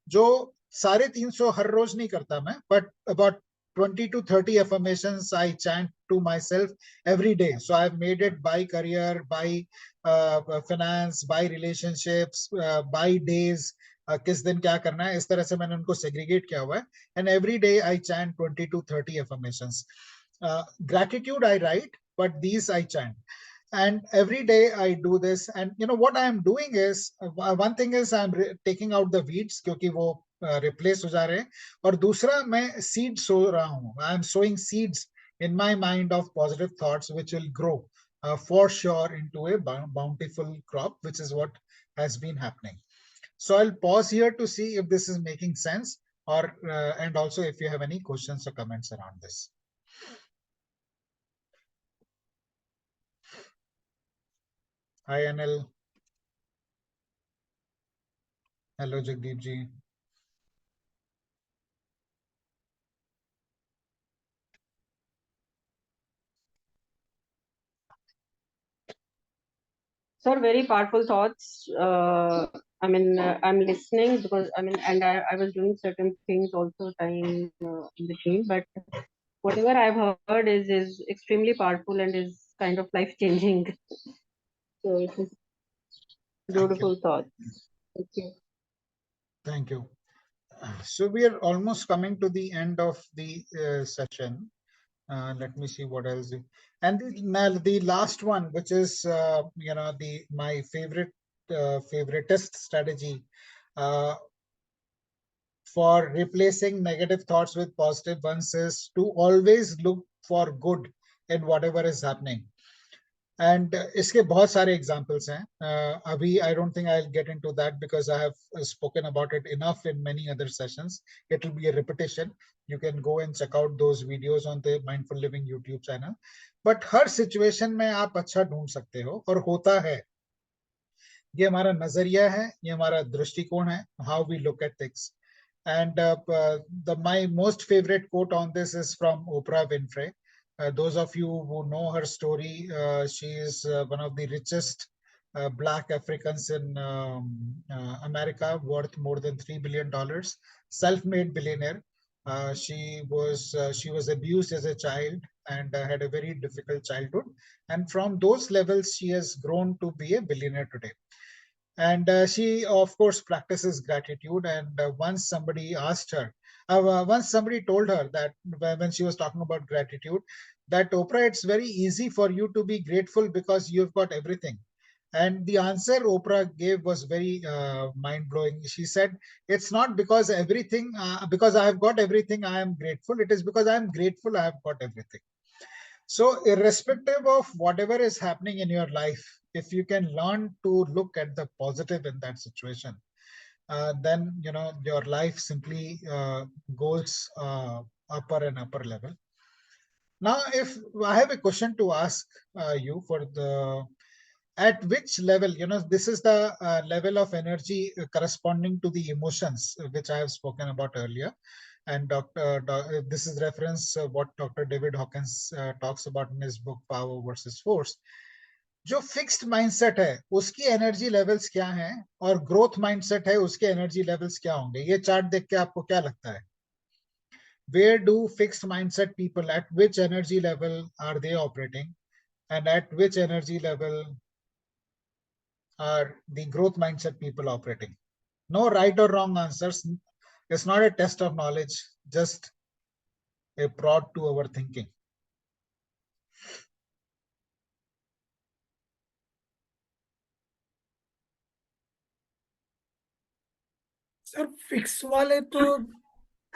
जो सारे 300 हर रोज नहीं करता मैं, but about 20 to 30 affirmations I chant to myself every day. So I've made it by career, by finance, by relationships, by days. किस दिन क्या करना है, इस तरह से मैंने उनको segregate किया हुआ है. And every day I chant 20 to 30 affirmations. Gratitude I write, but these I chant. And every day I do this. And what I am doing is, one thing is I'm taking out the weeds क्योंकि वो replace हो जा रहे हैं, और दूसरा मैं seed sow रहा हूँ. I am sowing seeds in my mind of positive thoughts which will grow for sure into a bountiful crop, which is what has been happening. So I'll pause here to see if this is making sense, or and also if you have any questions or comments around this. Hi Anil. Hello Jagdeep ji. Sir, very powerful thoughts. I'm listening because and I was doing certain things also time in between, but whatever I've heard is extremely powerful and is kind of life changing. So it is beautiful thoughts. Thank you. Thank you. So we are almost coming to the end of the session. Let me see what else. And the last one, which is my favoritist strategy for replacing negative thoughts with positive ones, is to always look for good in whatever is happening. And इसके बहुत सारे examples हैं. अभी I don't think I'll get into that because I have spoken about it enough in many other sessions. It will be a repetition. You can go and check out those videos on the Mindful Living YouTube channel. But her situation में आप अच्छा ढूंढ सकते हो और होता है. ये हमारा नजरिया है, ये हमारा दृष्टिकोण है, how we look at things. And my most favorite quote on this is from Oprah Winfrey. Those of you who know her story, she is one of the richest Black Africans in America, worth more than $3 billion, self-made billionaire. She was abused as a child and had a very difficult childhood. And from those levels, she has grown to be a billionaire today. And she, of course, practices gratitude. And once somebody told her that when she was talking about gratitude, that Oprah, it's very easy for you to be grateful because you've got everything. And the answer Oprah gave was very mind-blowing. She said, it's not because because I have got everything, I am grateful. It is because I am grateful I have got everything. So irrespective of whatever is happening in your life, if you can learn to look at the positive in that situation, then your life simply goes upper and upper level. Now, if I have a question to ask you for at which level, this is the level of energy corresponding to the emotions, which I have spoken about earlier. And this is reference what Dr. David Hawkins talks about in his book Power versus Force. जो fixed mindset है उसकी energy levels क्या हैं और growth mindset है उसके energy levels क्या होंगे, ये चार्ट देख के आपको क्या लगता है? Where do fixed mindset people, at which energy level are they operating, and at which energy level are the growth mindset people operating? No right or wrong answers. It's not a test of knowledge, just a prod to our thinking. Sir fix वाले तो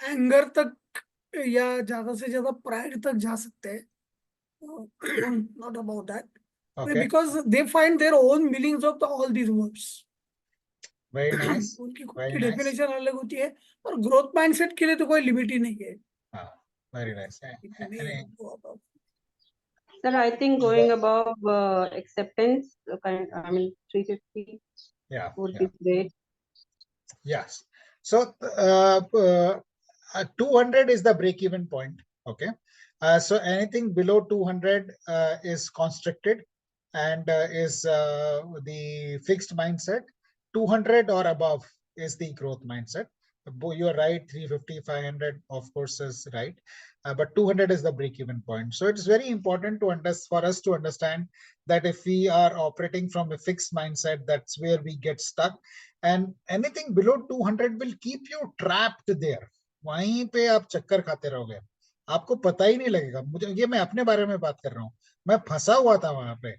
anger तक या ज्यादा से ज्यादा pride तक जा सकते हैं. Not about that. Okay. Because they find their own meanings of all these words. Very nice. उनकी खुद Very की nice. डेफिनेशन अलग होती है और ग्रोथ माइंडसेट के लिए तो कोई लिमिट ही नहीं है. Very nice. Sir, I think going above acceptance, 350 would be great. Yes. So 200 is the break-even point. Okay. So anything below 200 is constricted and is the fixed mindset. 200 or above is the growth mindset. You're right, 350, 500, of course, is right. But 200 is the break-even point. So it's very important for us to understand that if we are operating from a fixed mindset, that's where we get stuck. And anything below 200 will keep you trapped there. वहीं पे आप चक्कर खाते रहोगे, आपको पता ही नहीं लगेगा. ये मैं अपने बारे में बात कर रहा हूँ, मैं फंसा हुआ था वहां पे.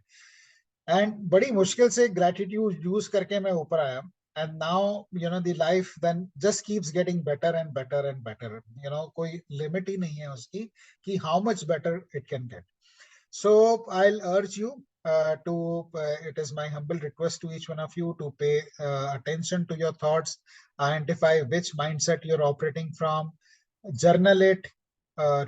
एंड बड़ी मुश्किल से ग्रेटिट्यूड यूज करके मैं ऊपर आया. And now, the life then just keeps getting better and better and better. कोई limit ही नहीं है उसकी कि how much better it can get. So I'll urge you it is my humble request to each one of you to pay attention to your thoughts, identify which mindset you're operating from, journal it,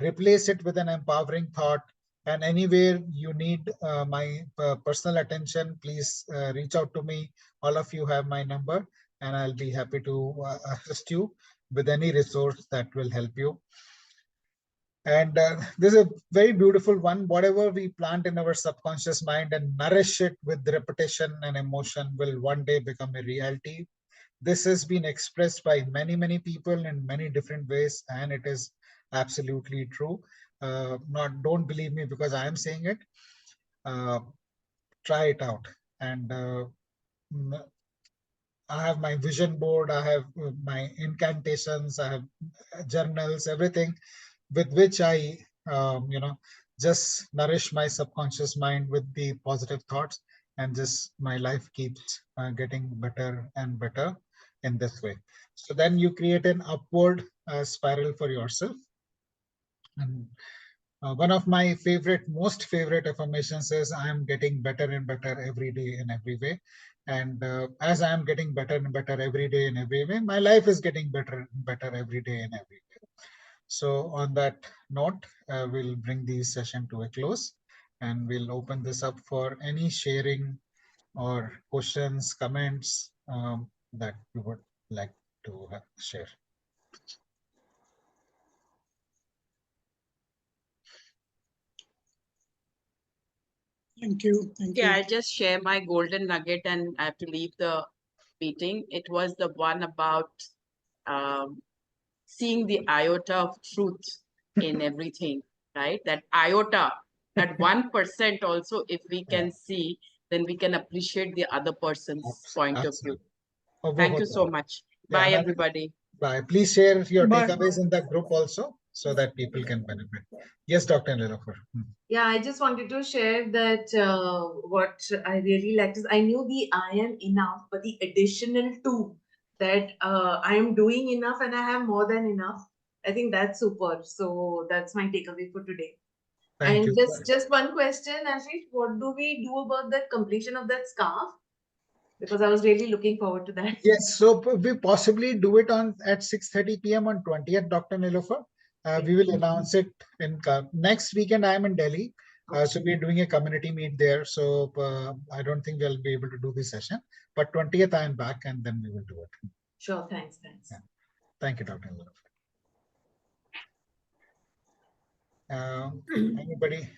replace it with an empowering thought. And anywhere you need my personal attention, please reach out to me. All of you have my number, and I'll be happy to assist you with any resource that will help you. And this is a very beautiful one. Whatever we plant in our subconscious mind and nourish it with repetition and emotion will one day become a reality. This has been expressed by many, many people in many different ways, and it is absolutely true. Don't believe me because I am saying it. Try it out. And I have my vision board, I have my incantations, I have journals, everything with which I, just nourish my subconscious mind with the positive thoughts, and just my life keeps getting better and better in this way. So then you create an upward spiral for yourself. And one of my most favorite affirmations is I am getting better and better every day in every way. And as I am getting better and better every day in every way, my life is getting better and better every day in every way. So on that note, we'll bring the session to a close, and we'll open this up for any sharing or questions, comments that you would like to share. Thank you. Thank Okay, you. I'll just share my golden nugget and I have to leave the meeting. It was the one about seeing the iota of truth in everything, right? That iota, that 1% also, if we can see, then we can appreciate the other person's point of view. Thank you so much. Bye, everybody. Bye. Please share your Bye. takeaways in the group also, so that people can benefit. Yes, Dr. Nilofer. Yeah, I just wanted to share that what I really liked is I knew the I am enough, but the additional two that I am doing enough and I have more than enough. I think that's super. So that's my takeaway for today. Thank And you. just one question, Ashish, what do we do about that completion of that scarf? Because I was really looking forward to that. Yes, so we possibly do it at 6:30 p.m. on 20th, Dr. Nilofer. We will announce it in next weekend. I am in Delhi, so we're doing a community meet there. So I don't think we'll be able to do this session, but 20th I am back, and then we will do it. Sure, thanks. Yeah. Thank you, Dr. Nilofer. Anybody?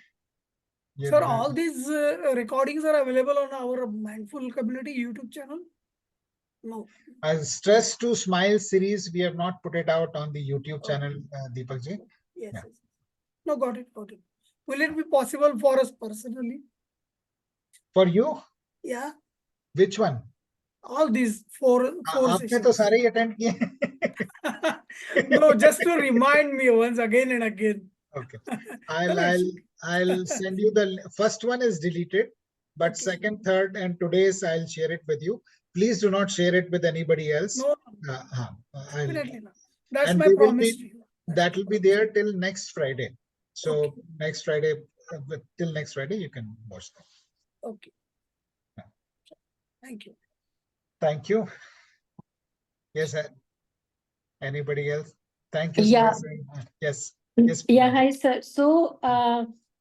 Sir, all these recordings are available on our Mindful Community YouTube channel? No. Stress to Smile series, we have not put it out on the YouTube channel, Deepak ji. Yes, Yeah. yes. No, got it. Will it be possible for us personally? For you? Yeah. Which one? All these four आपने तो सारे ही attend किए. No, just to remind me once again and again. Okay. I'll send you the first one is deleted, but second, third, and today's I'll share it with you. Please do not share it with anybody else. No, definitely not. That's and my promise to you. That will be there till next Friday. So next Friday, till next Friday, you can watch that. Okay. Thank you. Thank you. Yes, anybody else? Thank you. Yeah. Yes. Yes. Yeah, hi, sir. So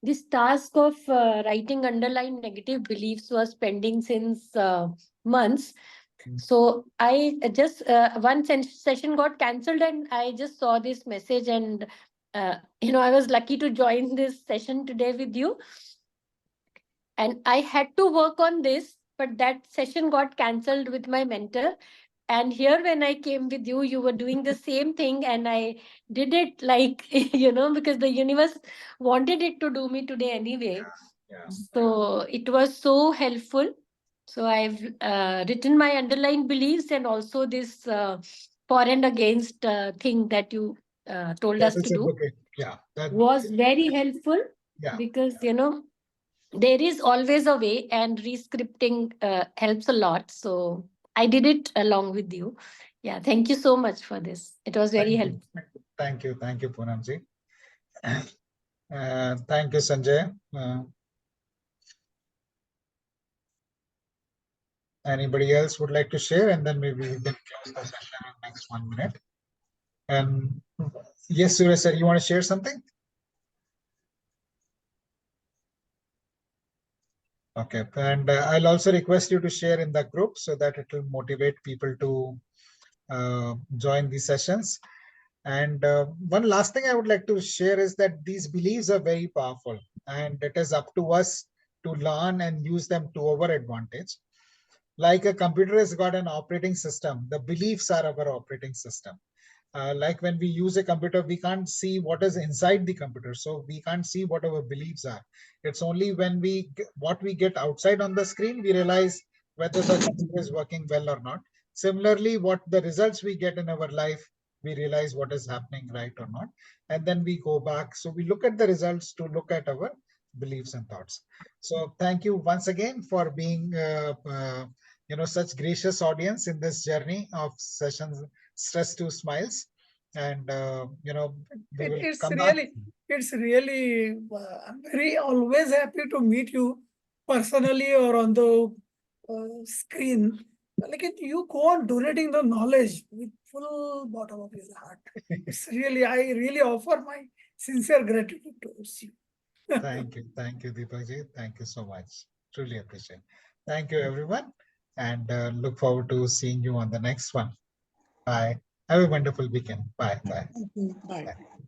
this task of writing underlying negative beliefs was pending since months. So I just one session got cancelled, and I just saw this message, and I was lucky to join this session today with you. And I had to work on this, but that session got cancelled with my mentor. And here, when I came with you, you were doing the same thing, and I did it like, because the universe wanted it to do me today anyway. Yeah. So it was so helpful. So I've written my underlying beliefs, and also this for and against thing that you told us to do. Okay. Yeah, that was very helpful. Yeah. Because, there is always a way, and rescripting helps a lot. So I did it along with you. Yeah, thank you so much for this. It was very helpful. Thank you, Poonamji. Thank you, Sanjay. Anybody else would like to share, and then maybe we can close the session in the next 1 minute. And yes, Surya sir, you want to share something? Okay, and I'll also request you to share in the group so that it will motivate people to join these sessions. And one last thing I would like to share is that these beliefs are very powerful, and it is up to us to learn and use them to our advantage. Like a computer has got an operating system, the beliefs are our operating system. Like when we use a computer, we can't see what is inside the computer, so we can't see what our beliefs are. It's only when what we get outside on the screen, we realize whether the computer is working well or not. Similarly, what the results we get in our life, we realize what is happening right or not, and then we go back. So we look at the results to look at our beliefs and thoughts. So thank you once again for being such gracious audience in this journey of sessions Stress to Smiles. And we will It's come back. really, I'm very always happy to meet you personally or on the screen. Like you go on donating the knowledge with full bottom of your heart. It's really, I really offer my sincere gratitude towards you. Thank you, Deepakji. Thank you so much. Truly appreciate. Thank you, everyone, and look forward to seeing you on the next one. Bye. Have a wonderful weekend. Bye. Bye. Okay, bye. Bye.